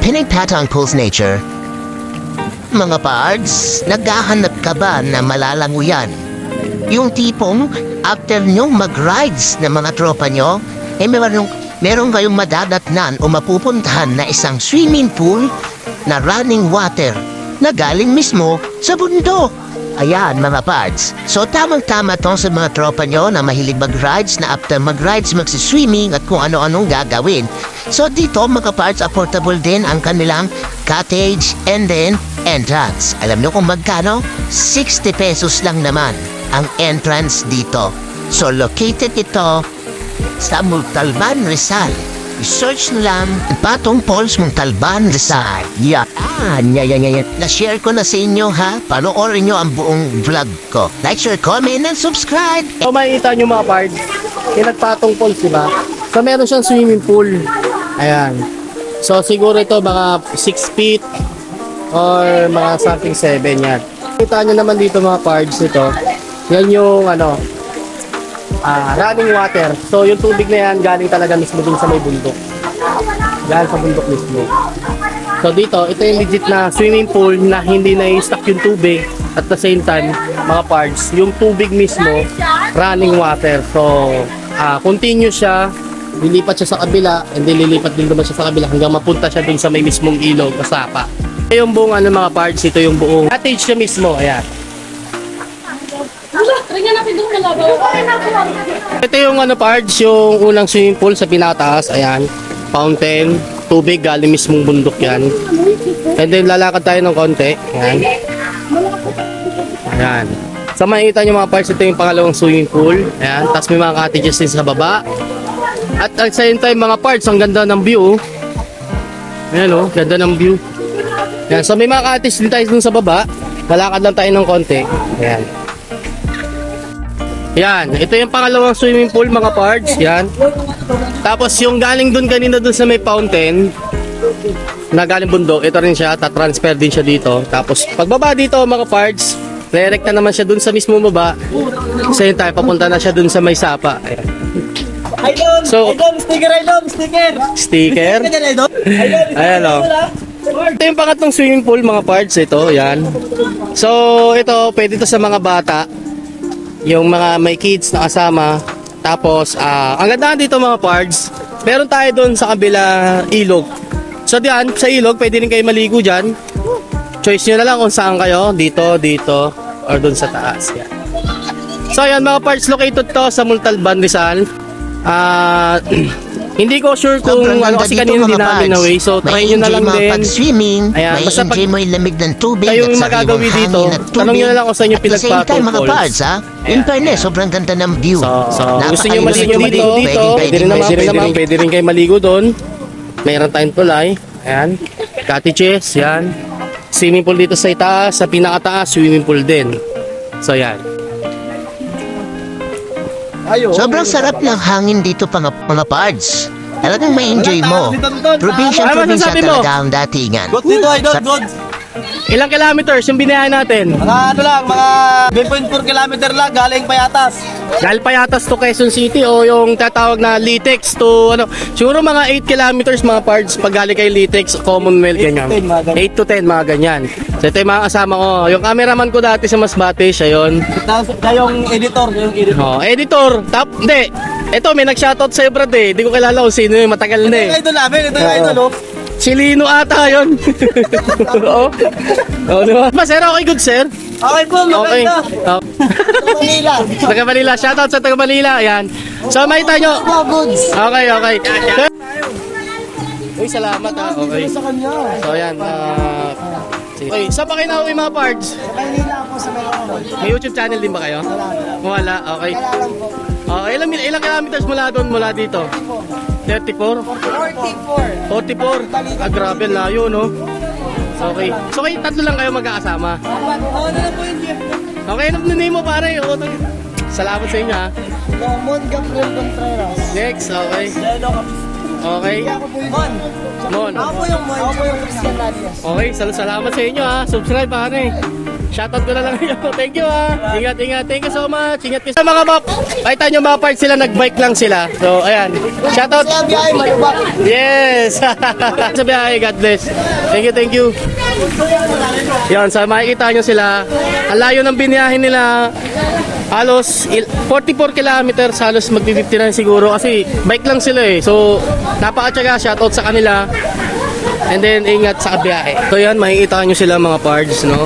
Pinagpatang Pools Nature. Mga pards, naghahanap ka ba na malalanguyan? Yung tipong after nyong mag-rides ng mga tropa nyo, meron kayong madadatnan o mapupuntahan na isang swimming pool na running water na galing mismo sa bundok. Ayan mga pards. So tamang-tama tong sa mga tropa nyo na mahilig mag-rides na after mag-rides magsiswimming at kung ano-anong gagawin. So dito mga pards, affordable din ang kanilang cottage and then entrance. Alam nyo kung magkano? 60 pesos lang naman ang entrance dito. So located ito sa Montalban, Rizal. I-search na lang Patong Falls, Montalban, Rizal. Yan. Na-share ko na sa inyo ha. Panoorin nyo ang buong vlog ko. Like, share, comment, and subscribe. So makikita nyo mga pards, Pinagpatong Falls, diba? So meron siyang swimming pool. Ayan. So siguro ito mga 6 feet or mga something 7 yan. Kita nyo naman dito mga pards ito. Yan yung running water. So yung tubig na yan galing talaga mismo dun sa may bundok. Galing sa bundok mismo. So dito, ito yung legit na swimming pool na hindi na-stuck yung tubig. At the same time, mga pards, yung tubig mismo, running water. So, continuous siya, lilipat siya sa kabila, and then lilipat din naman siya sa kabila hanggang mapunta siya dun sa may mismong ilog o sapa. Ito yung buong mga pards, ito yung buong cottage siya mismo, ayan. Ito yung pards, yung unang swimming pool sa pinataas, ayan. Fountain, tubig galing mismong bundok yan. And then lalakad tayo ng konti. Ayan. Ayan. Sa makikita nyo mga parts, ito yung pangalawang swimming pool. Ayan. Tapos may mga cottages din sa baba. At at same time mga parts, ang ganda ng view. Ayan o, ganda ng view. Ayan. So may mga cottages din tayo dun sa baba. Lalakad lang tayo ng konti. Ayan. Yan, ito yung pangalawang swimming pool mga pards, yan. Tapos yung galing dun kanina dun sa may fountain, na galing bundok, ito rin siya, tatransfer din siya dito. Tapos pagbaba dito mga pards, direct na naman siya dun sa mismo baba. Same time, papunta na siya dun sa may sapa. Ayan. So, Sticker. sticker? Ayan o. Ito yung pangatlong swimming pool mga pards, ito, yan. So, ito, pwede ito sa mga bata. Yung mga may kids na kasama. Tapos ang ganda dito mga pards, meron tayo doon sa kabila ilog. So diyan sa ilog pwede rin kayo maligo dyan. Choice nyo na lang kung saan kayo, dito, or doon sa taas. Yan. So ayan mga pards, located to sa Montalban, Rizal. Hindi ko sure kung kasi kanina hindi namin na way. So try nyo na lang din. Pag-swimming, ayan, may basta enjoy mo yung lamig ng tubig kayo at yung sariwang magagawi dito, hangin at tubig. tanong nyo na lang kung saan yung Pinagpatong mga Falls. pards ha. In fairness, sobrang ganda ng view. So gusto nyo maligo dito, pwede rin kayo maligo doon. Mayroon tayong tulay. Ayan. Cottages, yan. Swimming pool dito sa itaas, sa pinakataas, swimming pool din. So yan. Sobrang sarap ng hangin dito mga pards. Talagang may enjoy mo. Probinsya talaga ang datingan. Dito ay good. Ilang kilometers yung binayan natin? Mga 2.4 kilometer lang galing Payatas. Dahil Payatas to Quezon City o yung tatawag na Litex to siguro mga 8 kilometers mga parts pag galing kay Litex, Commonwealth, ganyan. 8 to 10 mga ganyan. So ito yung mga kasama ko. Yung cameraman ko dati sa Masbate, siya yun. Yung editor. Oh, editor. Hindi. Ito, may nag-shoutout sa'yo, brad eh. Hindi ko kilala kung sino yung matagal na eh. Ito namin, ito yung idol. Si Lino ata yun. Oo. Oo, diba? Sir, okay, good sir. Okay po, Okay. maganda. Manila. Taga Manila. Shoutout sa taga Manila. Ayan. So, makita nyo. Okay, okay. Uy, salamat ha. Okay. So, ayan. Okay, saan pa kayo nauwi mga pards? Manila ako sa Manila. May YouTube channel din ba kayo? Wala. Okay. Ilang kilometers mula doon, mula dito? 34? 44. Ah, grabe, layo, no? Okay. So, kayo tatlo lang kayo magkakasama? Okay, name mo pare. Salamat sa inyo, ha? Mon Gabriel Contreras. Next, okay. Okay. Mon. Ako po yung Christian Nadias. Okay, salamat sa inyo, ha? Subscribe, pare. shoutout ko na lang kayo. Thank you Ingat. Thank you so much. Ingat kayo sa mga map. Pakita nyo mga parts sila, nag-bike lang sila. So, ayan. Shoutout. Yes. Sa biyahe, God bless. Thank you. Yan, sa makikita nyo sila. Ang layo ng biniyahin nila. Halos 44 kilometers, halos magti-59 siguro kasi bike lang sila eh. So, napakatyaga, shoutout sa kanila. And then, ingat sa biyahe. So yan, makikita nyo sila mga parts, no?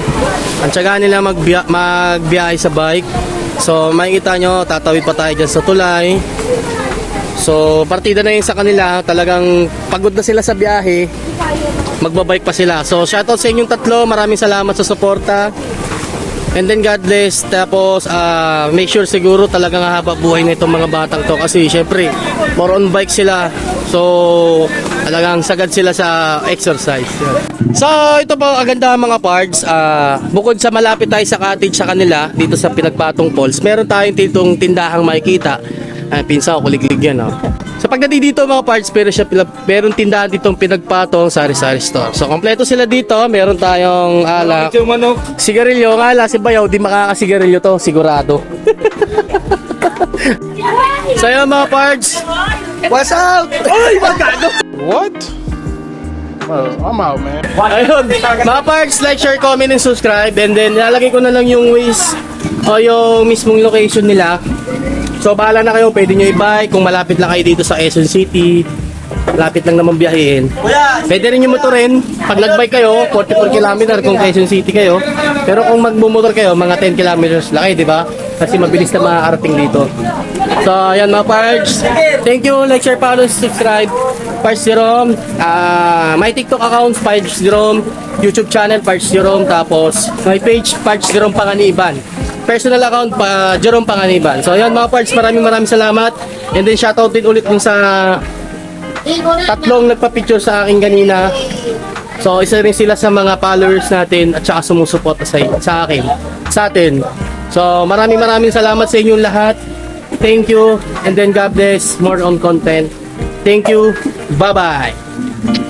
Ang tyaga nila magbiyahe sa bike. So, makikita nyo, tatawid pa tayo dyan sa tulay. So, partida na yun sa kanila. Talagang pagod na sila sa biyahe. Magbabike pa sila. So, shoutout sa inyong tatlo. Maraming salamat sa suporta. And then God bless. Tapos make sure siguro talagang haba buhay na itong mga batang to kasi syempre more on bike sila. So talagang sagad sila sa exercise. So ito po ang ganda mga parts. Bukod sa malapit tayo sa cottage sa kanila dito sa Pinagpatong Falls, meron tayong ditong tindahang makikita. Pinsa ko kuliglig yan. So pagdating dito mga parts, meron tindahan ditong Pinagpatong sari-sari store. So kompleto sila dito. Meron tayong alak, sigarilyo. Ang ala si Bayaw, di makakasigarilyo to, sigurado. So yun mga parts. What's up? Oy, magago. What? Well, I'm out, man. Ayun, mga parts, like, share, comment, and subscribe. And then nalagay ko na lang yung ways o yung mismong location nila. So bahala na kayo, pwede nyo i-bike kung malapit lang kayo dito sa Quezon City. Malapit lang naman biyahin. Pwede rin yung motorin. Pag nag-bike kayo, 44 km kung Quezon City kayo. Pero kung magmumotor kayo, mga 10 kilometers lang kayo, di ba? Kasi mabilis na makakarating dito. So, ayan mga parts. Thank you, like, share, follow, subscribe. Parts Jerome. My TikTok account, Parts Jerome. YouTube channel, Parts Jerome. Tapos, my page, Parts Jerome Panganiban. Personal account pa Jerome Panganiban. So ayan mga parts, maraming salamat. And then shoutout din ulit dun sa tatlong nagpa-picture sa akin kanina. So isa rin sila sa mga followers natin at saka sumusuporta sa atin. So maraming salamat sa inyong lahat. Thank you and then God bless, more on content. Thank you. Bye-bye.